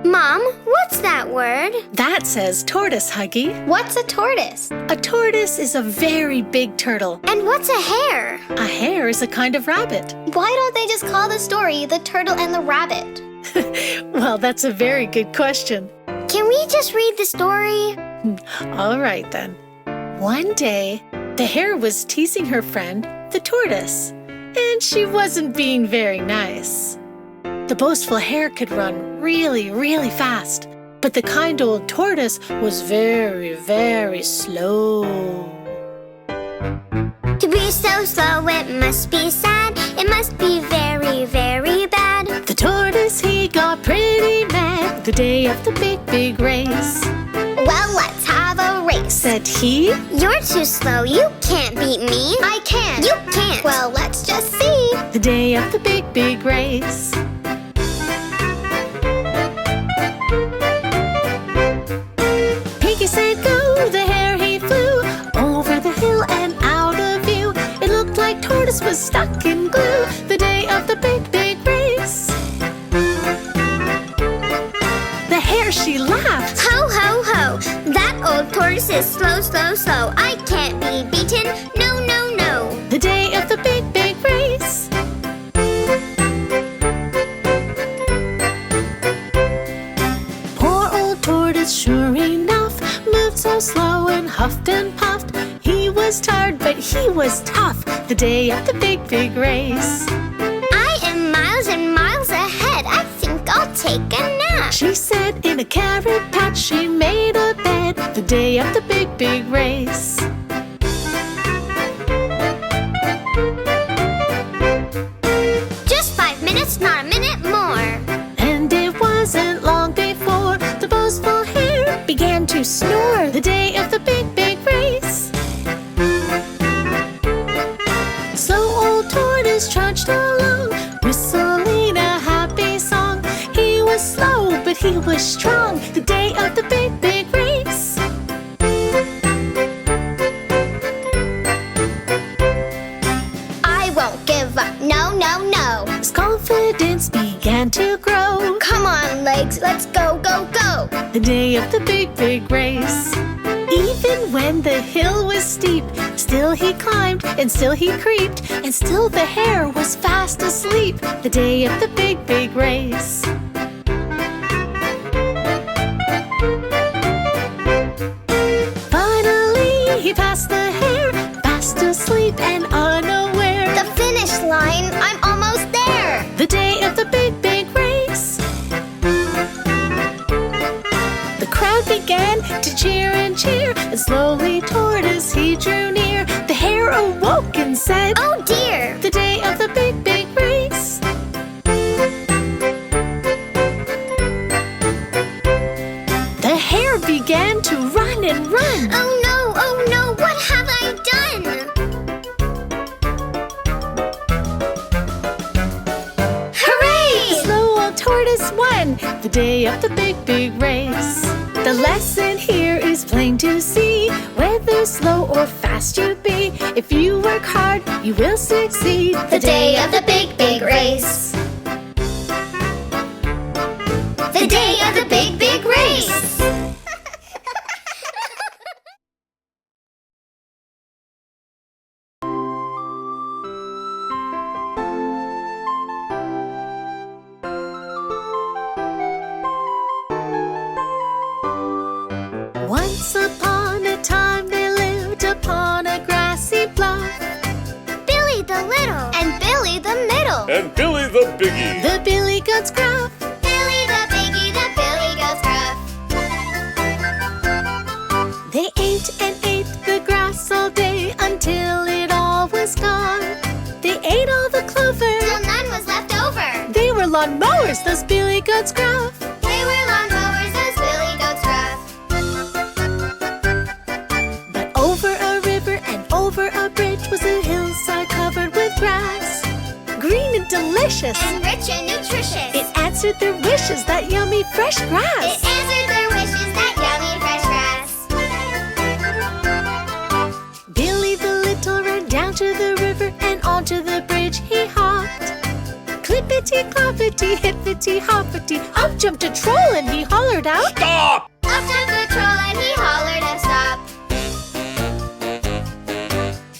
Mom, what's that word? That says tortoise, Huggy. What's a tortoise? A tortoise is a very big turtle. And what's a hare? A hare is a kind of rabbit. Why don't they just call the story The Turtle and the Rabbit? Well, that's a very good question. Can we just read the story? All right, then. One day, the hare was teasing her friend, the tortoise, and she wasn't being very nice. The boastful hare could run really, really fast, but the kind old tortoise was very, very slow. To be so slow, it must be sad. It must be very, very bad. The tortoise, he got pretty mad the day of the big, big race. Well, let's have a race, said he. You're too slow, you can't beat me. I can. You can't. Well, let's just see. The day of the big, big race. Piggy said go, the hare he flew over the hill and out of view. It looked like tortoise was stuck in glue the day of the big, big race. The hare, she laughed. Ho, ho, ho. That old tortoise is slow, slow, slow. I can't be beaten. No, no, no. The day of the big, big race. Poor old tortoise, sure enough, moved so slow and huffed and puffed. He was tired, but he was tough the day of the big, big race. I am miles and miles ahead. I think I'll take a nap, she said. In a carrot patch she made a bed the day of the big, big race. Just 5 minutes, not a minute more. And it wasn't long before the boastful hare began to snore the day of the big, big race. Slow old tortoise trudged along, whistling a happy song. He was slow, but he was strong the day of the big, big race. I won't give up, no, no, no. His confidence began to grow. Come on, legs, let's go, go, go. The day of the big, big race. Even when the hill was steep, still he climbed and still he creeped, and still the hare was fast asleep the day of the big, big race. Finally he passed the hare, fast asleep and unaware. The finish line, I'm almost there. The day of the big, big race. The crowd began to cheer and cheer, and slowly tortoise he drew near. The hare awoke and said, Oh dear. the day of the big, big race. The hare began to run and run. Oh no, what have I done? Hooray! The slow old tortoise won the day of the big, big race. The lesson here is plain to see. Whether slow or fast you be, if you work hard, you will succeed. The day of the big, big race. The day of the big, big race. Once upon a time there lived upon a grassy bluff Billy the Little and Billy the Middle And Billy the Biggie. the billy goat's gruff. Billy the Biggie, the Billy goes gruff. They ate and ate the grass all day until it all was gone. They ate all the clover. Till none was left over. They were lawn mowers, those billy goats gruff. They were lawn mowers, those Billy goats gruff. But over a river and over a bridge was a hillside covered with grass, green and delicious. And rich and nutritious. It answered their wishes, that yummy fresh It grass. answered their wishes, that yummy fresh grass. Billy the Little ran down to the river and onto the bridge he hopped. Clip it Clippity-cloppity, hippity-hoppity, up jumped a troll and he hollered out, Stop! Up jumped the troll and he hollered and stopped.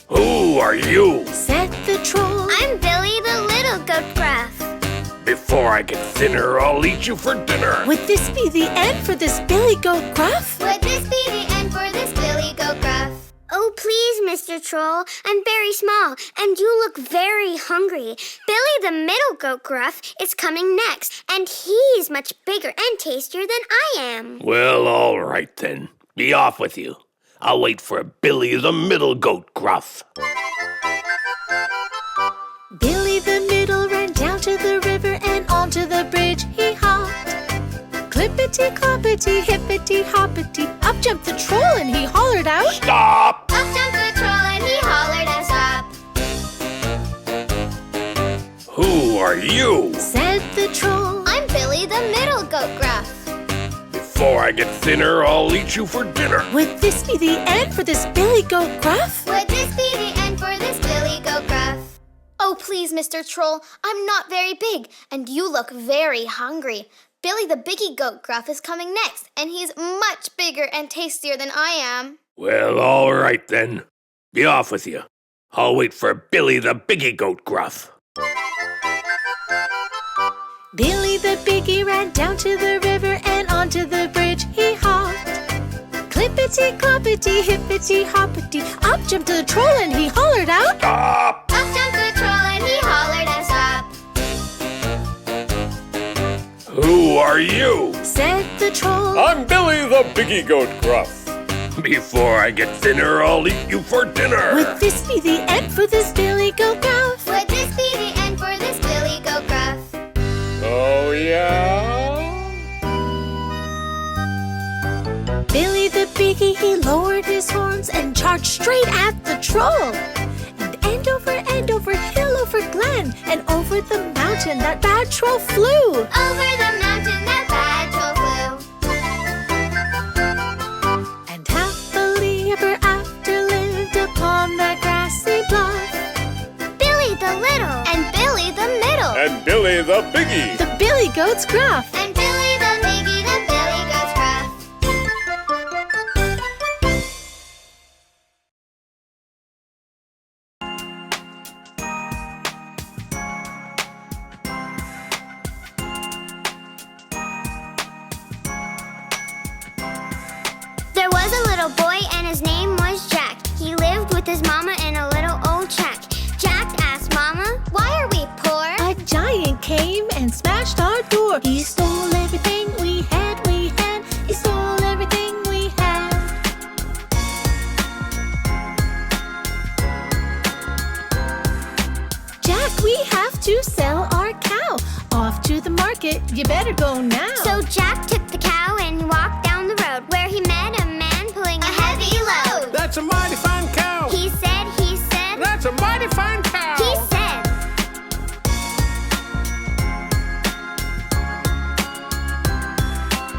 Who are you? said the troll. I'm Billy the little goat gruff. Before I get thinner, I'll eat you for dinner. Would this be the end for this Billy Goat Gruff? Would this be the end for this Billy goat gruff? Oh, please, Mr. Troll. I'm very small, and you look very hungry. Billy the middle goat gruff is coming next, and he's much bigger and tastier than I am. Well, all right then. Be off with you. I'll wait for Billy the middle goat gruff. Billy the middle ran down to the river and onto the bridge he hopped. Clippity-cloppity, hippity-hoppity, up jumped the troll and he hollered out, Stop! Up jumped the troll and he hollered and stopped. Who are you? said the troll. I'm Billy the middle goat gruff. Before I get thinner, I'll eat you for dinner. Would this be the end for this Billy Goat Gruff? Would this be the end for this Billy goat gruff? Oh, please, Mr. Troll. I'm not very big, and you look very hungry. Billy the biggie goat gruff is coming next, and he's much bigger and tastier than I am. Well, all right then. Be off with you. I'll wait for Billy the biggie goat gruff. Billy the biggie ran down to the river and onto the bridge he hopped. Clippity-cloppity, hippity-hoppity, up jumped the troll and he hollered out, Stop! Up jumped the troll and he hollered and stopped. Who are you? said the troll. I'm Billy the biggie goat gruff. Before I get thinner, I'll eat you for dinner. Would this be the end for this Billy Goat Gruff? Would this be the end for this Billy goat gruff? Oh, yeah? Billy the biggie, he lowered his horns and charged straight at the troll. And end over, hill over glen, and over the mountain that bad troll flew. Over the mountain that bad troll flew. And happily ever after lived upon that grassy bluff. Billy the little and Billy the middle And Billy the biggie. The Billy Goat's Gruff. and Billy the biggie the Billy goat's gruff. There was a little boy and his name was Jack. He lived with his mama in a little old shack. Jack asked Mama, "Why are we poor?" A giant came and smashed our door. He stole everything we had, He stole everything we had. Jack, we have to sell our cow. Off to the market, you better go now. So Jack took the cow and walked down the road where he met a man pulling a heavy load. That's a mighty fine cow. He said, That's a mighty fine cow. he said.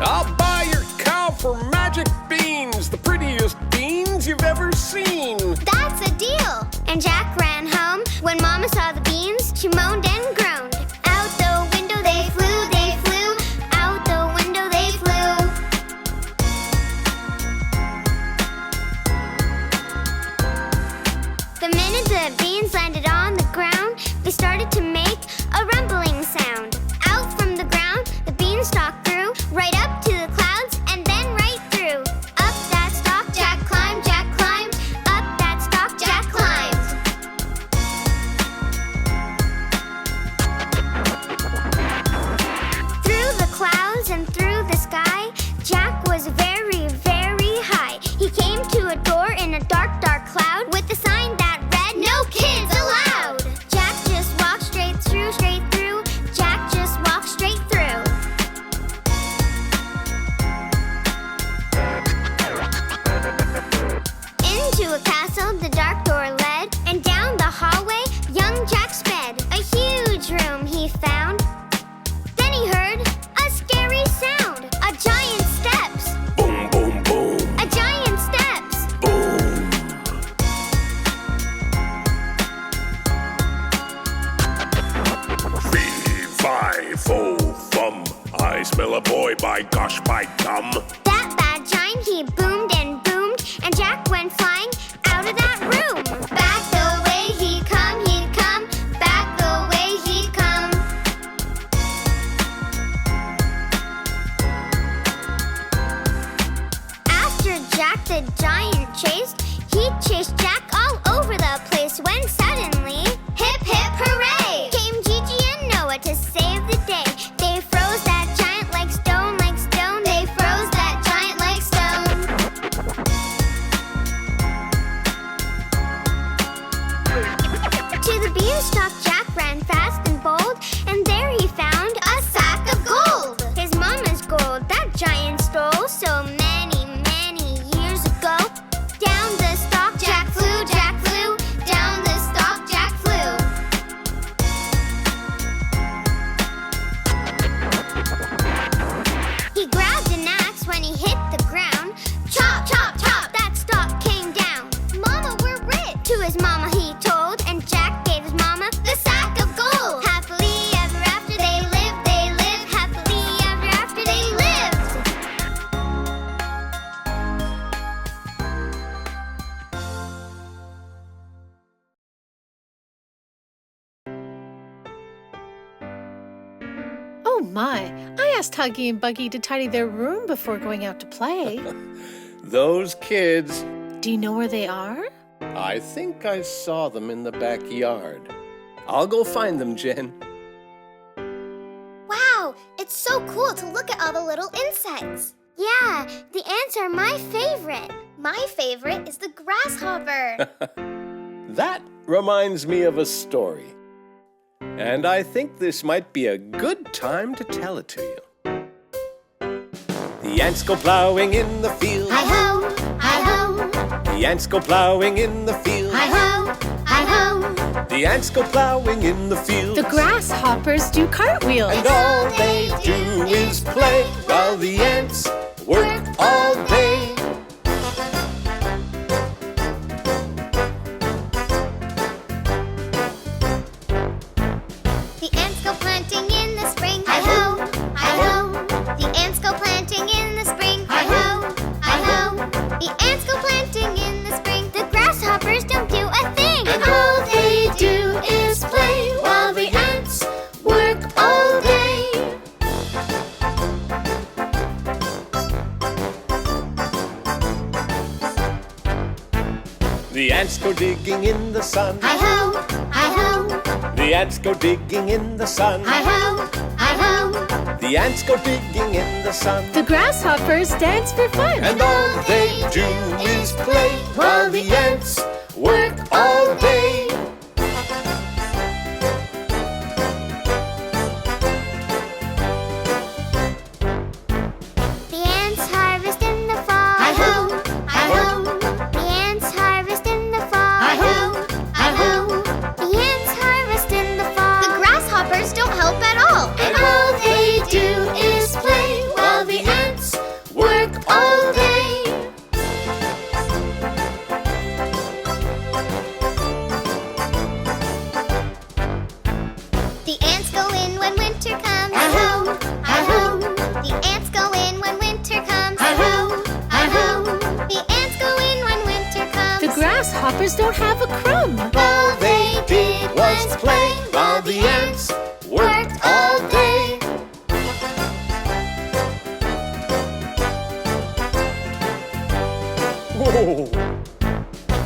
I'll buy your cow for magic beans, the prettiest beans you've ever seen. That's a deal. And Jack ran home. When Mama saw the beans, she moaned and groaned. Out the window they flew, they flew. Out the window they flew. The minute the beans landed on the ground, they started to make a rumbling sound. Out from the ground, the beanstalk grew, right up to the clouds and then right through. Up that stalk Jack climbed, Jack climbed. Up that stalk Jack climbed. I smell a boy, by gosh, by gum. That bad giant, he boomed and boomed, and Jack went flying out of that room. Back the way he'd come, back the way he'd come. After Jack the giant chased, he chased Jack all over the place when suddenly, hip hip hooray! Came Gigi and Noah to save the day. They froze that giant like stone, like stone. They froze that giant like stone. To the beanstalk Jack ran fast and bold, and there he found a sack of gold. His mama's gold that giant stole so many, many years ago. Down the stalk Jack flew, down the stalk Jack flew. He grabbed an axe when he hit the ground. Chop, chop, chop, that stalk came down. Mama, we're rich, to his mama he told, and Jack gave his mama the sack of gold. Happily ever after they lived, happily ever after they lived. Oh my, I asked Huggy and Buggy to tidy their room before going out to play. Those kids. Do you know where they are? I think I saw them in the backyard. I'll go find them, Jen. Wow, it's so cool to look at all the little insects. Yeah, the ants are my favorite. My favorite is the grasshopper. That reminds me of a story. And I think this might be a good time to tell it to you. The ants go plowing in the field. Hi-ho, hi-ho, The ants go plowing in the field. hi-ho, hi-ho. The ants go plowing in the field. The grasshoppers do cartwheels. And all they do is play while the ants work all day. The ants go planting in the spring. Hi-ho, hi-ho. The ants go planting in the spring. Hi-ho, hi-ho. The ants go planting in the spring. The grasshoppers don't do a thing. And all they do is play while the ants work all day. The ants go digging in the sun. Hi-ho, hi-ho. The ants go digging in the sun. Hi-ho, hi-ho. The ants go digging in the sun. The grasshoppers dance for fun. And all they do is play while the ants work all day. The ants harvest in the fall. Hi-ho, hi-ho. The ants harvest in the fall. Hi-ho, hi-ho. The ants harvest in the fall. The grasshoppers don't help at all. And all they do is play while the ants work all day. The ants go in when winter comes. Hi-ho, hi-ho. The ants go in when winter comes. Hi-ho, hi-ho. The ants go in when winter comes. The grasshoppers don't have a crumb. All they did was play while the ants worked all day. Whoa!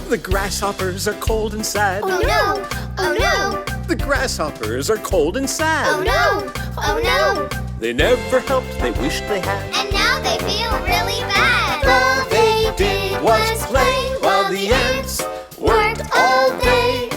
The grasshoppers are cold and sad. Oh no, oh no, The grasshoppers are cold and sad. oh no, oh no. They never helped, they wished they had. And now they feel really bad. All they did was play while the ants worked all day.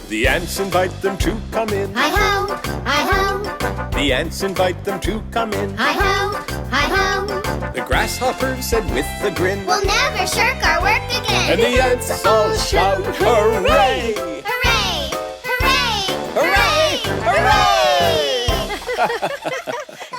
The ants invite them to come in. Hi-ho, hi-ho, The ants invite them to come in. hi-ho, hi-ho. The grasshopper said with a grin. We'll never shirk our work again. And the ants all shout, hooray! Hooray, hooray, Hooray! hooray! Hooray!